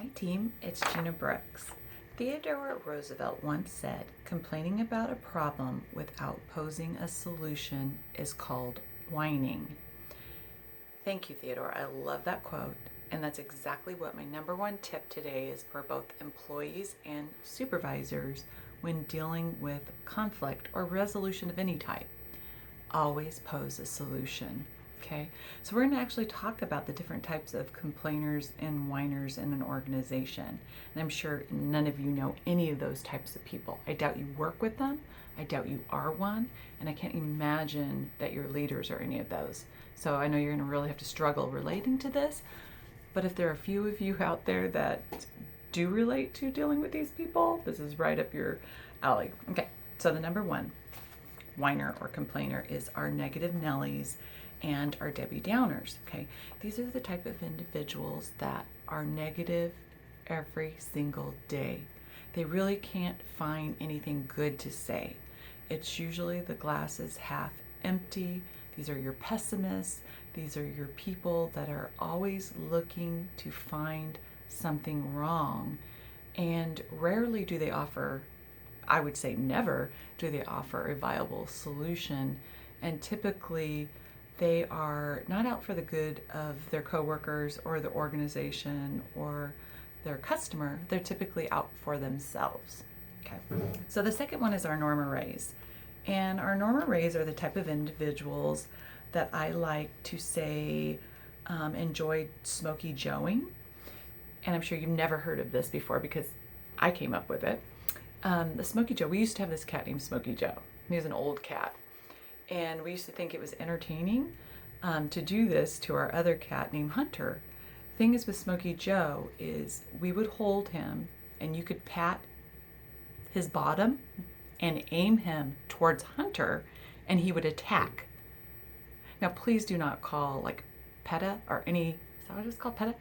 Hi team, it's Gina Brooks. Theodore Roosevelt once said, complaining about a problem without posing a solution is called whining. Thank you, Theodore. I love that quote. And that's exactly what my number one tip today is for both employees and supervisors when dealing with conflict or resolution of any type. Always pose a solution. Okay, so we're going to actually talk about the different types of complainers and whiners in an organization. And I'm sure none of you know any of those types of people. I doubt you work with them. I doubt you are one. And I can't imagine that your leaders are any of those. So I know you're going to really have to struggle relating to this. But if there are a few of you out there that do relate to dealing with these people, this is right up your alley. Okay, so the number one whiner or complainer is our negative Nellies and our Debbie Downers. Okay, these are the type of individuals that are negative every single day. They really can't find anything good to say. It's usually the glass is half empty. These are your pessimists. These are your people that are always looking to find something wrong, and rarely do they offer, I would say never do they offer a viable solution. And typically they are not out for the good of their coworkers or the organization or their customer. They're typically out for themselves. Okay. So the second one is our Norma Rays. And our Norma Rays are the type of individuals that I like to say enjoy smoky joeing. And I'm sure you've never heard of this before because I came up with it. The Smoky Joe, we used to have this cat named Smoky Joe. He was an old cat. And we used to think it was entertaining to do this to our other cat named Hunter. Thing is with Smoky Joe is we would hold him and you could pat his bottom and aim him towards Hunter and he would attack. Now please do not call like PETA or any, is that what it's called, PETA?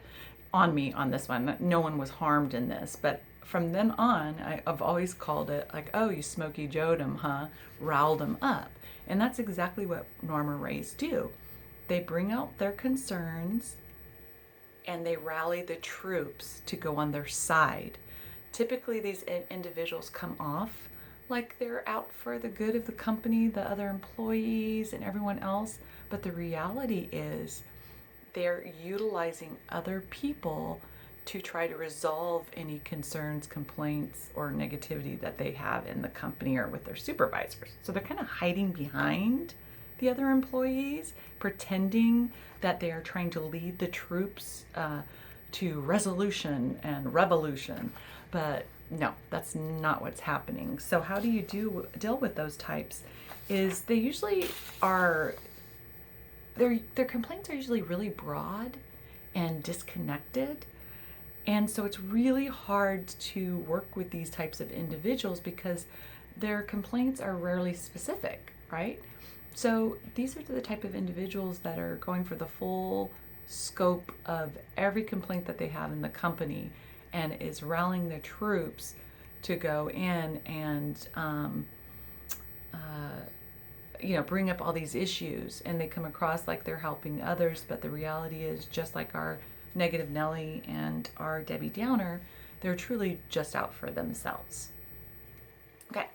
On me on this one. No one was harmed in this, but from then on, I've always called it like, oh, you Smoky Joe'd him, huh? Riled him up. And that's exactly what Norma Rays do. They bring out their concerns and they rally the troops to go on their side. Typically, these individuals come off like they're out for the good of the company, the other employees, and everyone else. But the reality is they're utilizing other people to try to resolve any concerns, complaints, or negativity that they have in the company or with their supervisors. So they're kind of hiding behind the other employees, pretending that they are trying to lead the troops to resolution and revolution. But no, that's not what's happening. So how do you deal with those types? Is they usually are, their complaints are usually really broad and disconnected. And so it's really hard to work with these types of individuals because their complaints are rarely specific, right? So these are the type of individuals that are going for the full scope of every complaint that they have in the company and is rallying the troops to go in and bring up all these issues. And they come across like they're helping others, but the reality is, just like our negative Nelly and our Debbie Downer, they're truly just out for themselves. Okay,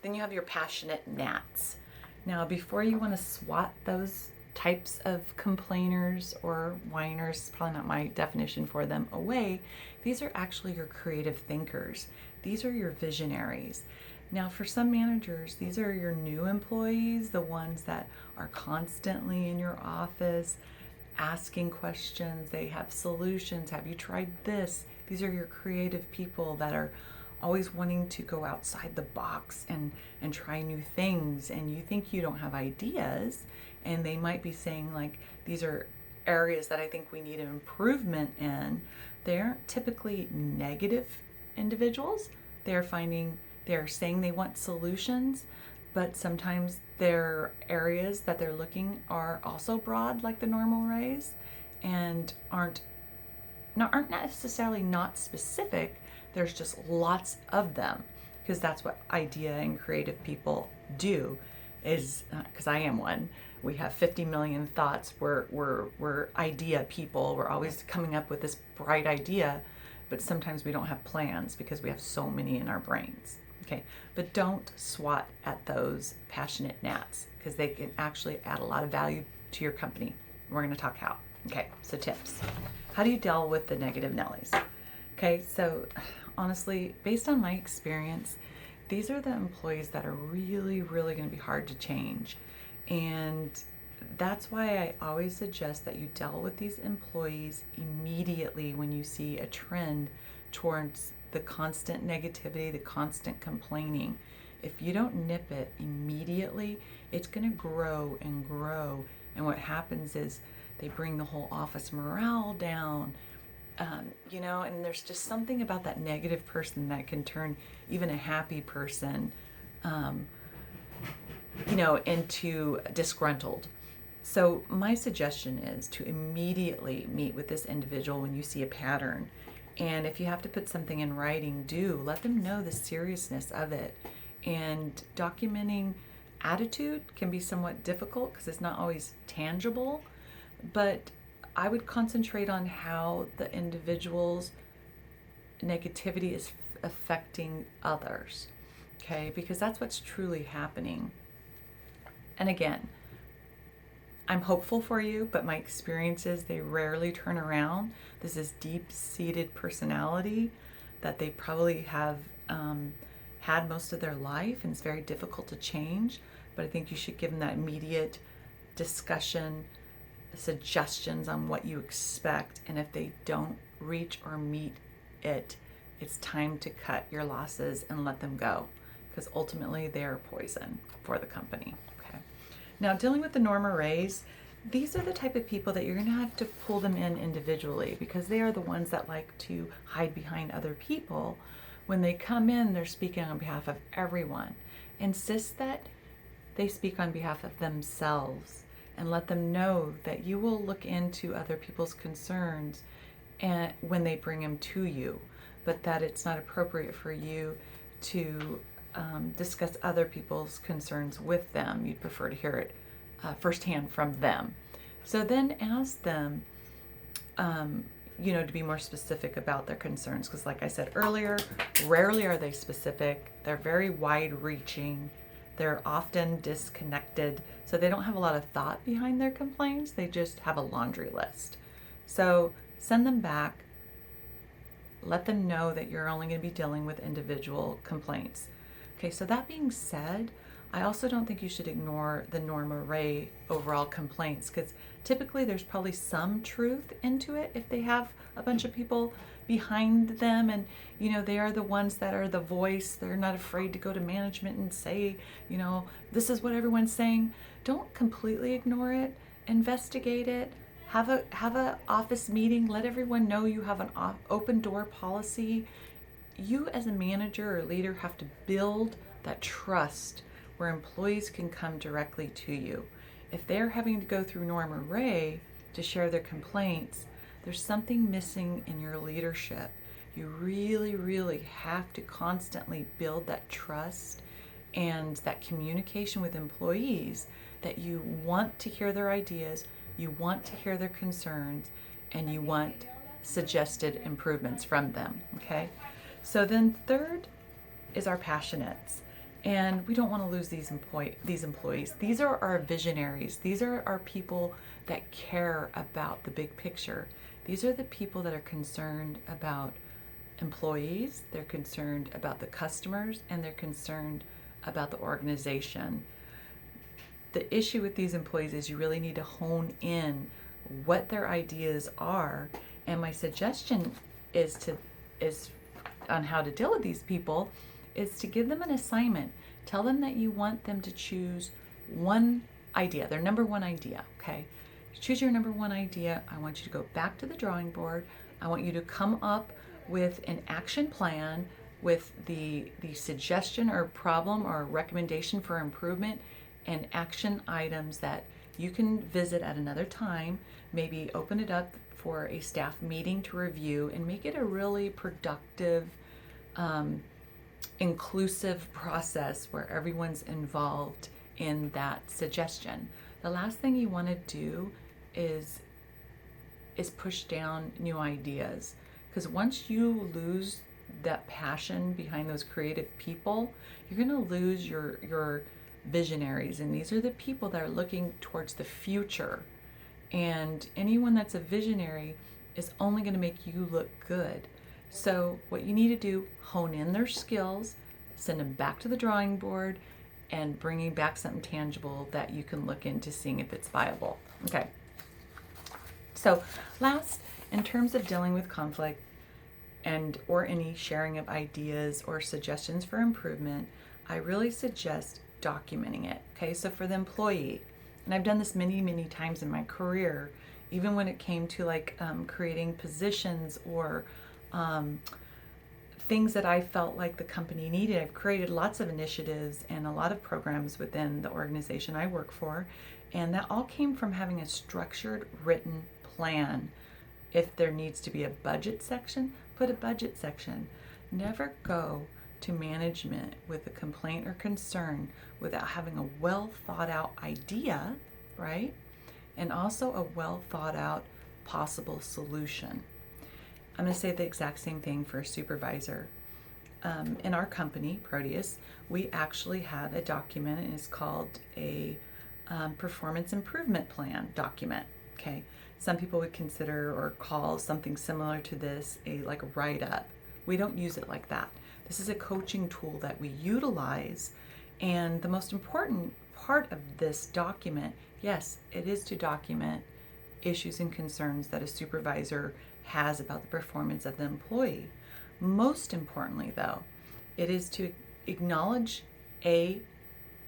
then you have your passionate gnats. Now, before you want to swat those types of complainers or whiners, probably not my definition for them, away, these are actually your creative thinkers. These are your visionaries. Now, for some managers, these are your new employees, the ones that are constantly in your office, asking questions. They have solutions. Have you tried this? These are your creative people that are always wanting to go outside the box and try new things. And you think you don't have ideas, and they might be saying like, these are areas that I think we need an improvement in. They aren't typically negative individuals. They're saying they want solutions, but sometimes their areas that they're looking are also broad, like the Norma Rays, and aren't necessarily not specific. There's just lots of them, because that's what idea and creative people do. Is because I am one. We have 50 million thoughts. We're idea people. We're always coming up with this bright idea but sometimes we don't have plans because we have so many in our brains. Okay, but don't swat at those passionate gnats because they can actually add a lot of value to your company. We're going to talk how. Okay, so tips. How do you deal with the negative Nellies? Okay, so honestly, based on my experience, these are the employees that are really, really going to be hard to change. And that's why I always suggest that you deal with these employees immediately when you see a trend towards the constant negativity, the constant complaining. If you don't nip it immediately, it's going to grow and grow. And what happens is they bring the whole office morale down. And there's just something about that negative person that can turn even a happy person, into disgruntled. So my suggestion is to immediately meet with this individual when you see a pattern. And if you have to put something in writing, let them know the seriousness of it. And documenting attitude can be somewhat difficult because it's not always tangible, but I would concentrate on how the individual's negativity is affecting others, okay? Because that's what's truly happening. And again, I'm hopeful for you, but my experience is they rarely turn around. This is deep-seated personality that they probably have had most of their life, and it's very difficult to change. But I think you should give them that immediate discussion, suggestions on what you expect, and if they don't reach or meet it, it's time to cut your losses and let them go, because ultimately they're poison for the company. Okay. Now, dealing with the Norma Rays, these are the type of people that you're going to have to pull them in individually, because they are the ones that like to hide behind other people. When they come in, they're speaking on behalf of everyone. Insist that they speak on behalf of themselves, and let them know that you will look into other people's concerns and when they bring them to you, but that it's not appropriate for you to discuss other people's concerns with them. You'd prefer to hear it firsthand from them. So then ask them, to be more specific about their concerns, because like I said earlier, rarely are they specific. They're very wide-reaching. They're often disconnected, so they don't have a lot of thought behind their complaints. They just have a laundry list. So send them back. Let them know that you're only going to be dealing with individual complaints. Okay, so that being said, I also don't think you should ignore the Norma Ray overall complaints, because typically there's probably some truth into it if they have a bunch of people behind them, and they are the ones that are the voice. They're not afraid to go to management and say, this is what everyone's saying. Don't completely ignore it. Investigate it. Have a office meeting. Let everyone know you have an open door policy. You as a manager or leader have to build that trust where employees can come directly to you. If they're having to go through Norma Ray to share their complaints, there's something missing in your leadership. You really, really have to constantly build that trust and that communication with employees, that you want to hear their ideas, you want to hear their concerns, and you want suggested improvements from them, okay? So then third is our passionates. And we don't want to lose these employees. These are our visionaries. These are our people that care about the big picture. These are the people that are concerned about employees, they're concerned about the customers, and they're concerned about the organization. The issue with these employees is you really need to hone in what their ideas are. And my suggestion is on how to deal with these people is to give them an assignment. Tell them that you want them to choose one idea, their number one idea, okay? Choose your number one idea. I want you to go back to the drawing board. I want you to come up with an action plan with the suggestion or problem or recommendation for improvement and action items that you can visit at another time. Maybe open it up for a staff meeting to review and make it a really productive, inclusive process where everyone's involved in that suggestion. The last thing you want to do is push down new ideas. Because once you lose that passion behind those creative people, you're going to lose your visionaries. And these are the people that are looking towards the future. And anyone that's a visionary is only going to make you look good. So what you need to do, hone in their skills, send them back to the drawing board, and bringing back something tangible that you can look into seeing if it's viable. Okay. So last, in terms of dealing with conflict and or any sharing of ideas or suggestions for improvement, I really suggest documenting it. Okay, so for the employee, and I've done this many times in my career, even when it came to like creating positions or things that I felt like the company needed. I've created lots of initiatives and a lot of programs within the organization I work for, and that all came from having a structured written plan. If there needs to be a budget section, put a budget section. Never go to management with a complaint or concern without having a well thought out idea, right? And also a well thought out possible solution. I'm going to say the exact same thing for a supervisor. In our company, Proteus, we actually have a document, and it's called a performance improvement plan document. Okay, some people would consider or call something similar to this a write-up. We don't use it like that. This is a coaching tool that we utilize, and the most important part of this document, yes, it is to document issues and concerns that a supervisor has about the performance of the employee. Most importantly, though, it is to acknowledge a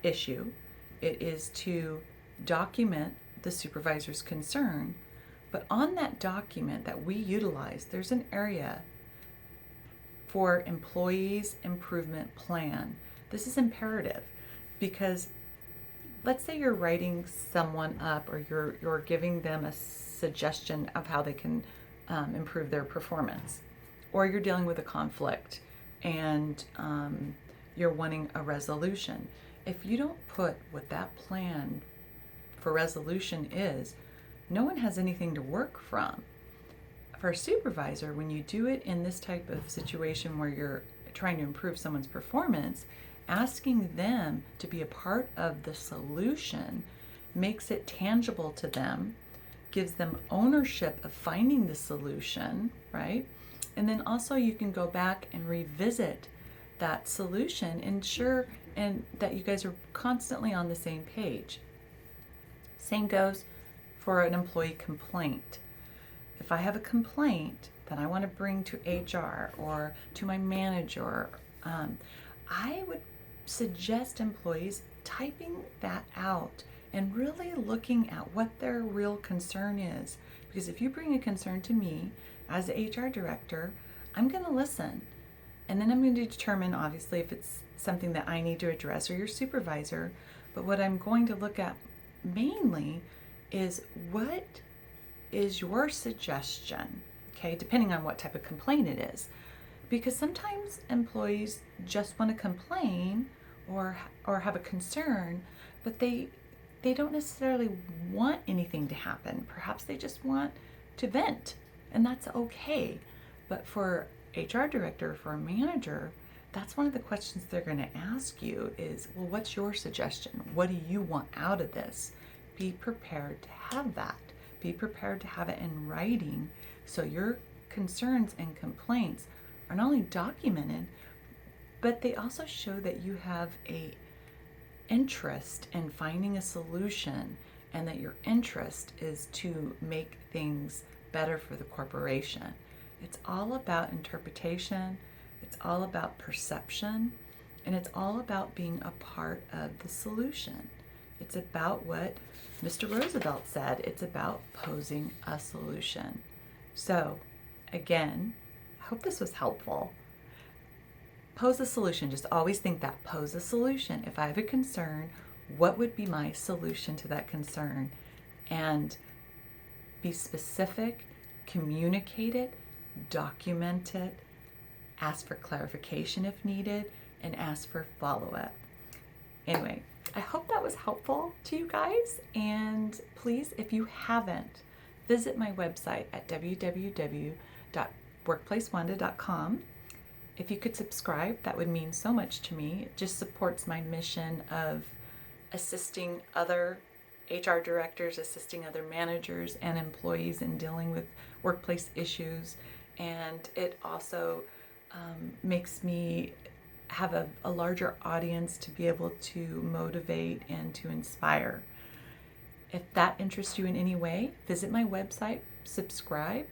issue. It is to document the supervisor's concern, but on that document that we utilize, there's an area for employees improvement plan. This is imperative because let's say you're writing someone up or you're giving them a suggestion of how they can improve their performance, or you're dealing with a conflict and you're wanting a resolution. If you don't put what that plan for resolution is, no one has anything to work from. For a supervisor, when you do it in this type of situation where you're trying to improve someone's performance, asking them to be a part of the solution makes it tangible to them, gives them ownership of finding the solution, right? And then also you can go back and revisit that solution, ensure and that you guys are constantly on the same page. Same goes for an employee complaint. If I have a complaint that I want to bring to HR or to my manager, I would suggest employees typing that out and really looking at what their real concern is. Because if you bring a concern to me as the HR director, I'm going to listen. And then I'm going to determine, obviously, if it's something that I need to address or your supervisor. But what I'm going to look at mainly is what is your suggestion, okay, depending on what type of complaint it is. Because sometimes employees just want to complain or have a concern, but they don't necessarily want anything to happen. Perhaps they just want to vent, and that's okay. But for HR director, for a manager, that's one of the questions they're going to ask you is, well, what's your suggestion? What do you want out of this? Be prepared to have that. Be prepared to have it in writing so your concerns and complaints are not only documented, but they also show that you have a interest in finding a solution and that your interest is to make things better for the corporation. It's all about interpretation, it's all about perception, and it's all about being a part of the solution. It's about what Mr. Roosevelt said. It's about posing a solution. So, again, I hope this was helpful. Pose a solution. Just always think that. Pose a solution. If I have a concern, what would be my solution to that concern? And be specific, communicate it, document it, ask for clarification if needed, and ask for follow-up. Anyway, I hope that was helpful to you guys. And please, if you haven't, visit my website at workplacewanda.com. If you could subscribe, that would mean so much to me. It just supports my mission of assisting other HR directors, assisting other managers and employees in dealing with workplace issues. And it also makes me have a larger audience to be able to motivate and to inspire. If that interests you in any way, visit my website, subscribe,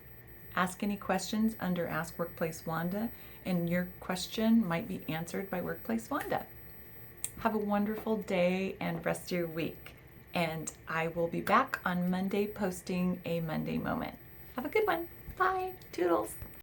ask any questions under Ask Workplace Wanda, and your question might be answered by Workplace Wanda. Have a wonderful day and rest of your week. And I will be back on Monday posting a Monday moment. Have a good one. Bye. Toodles.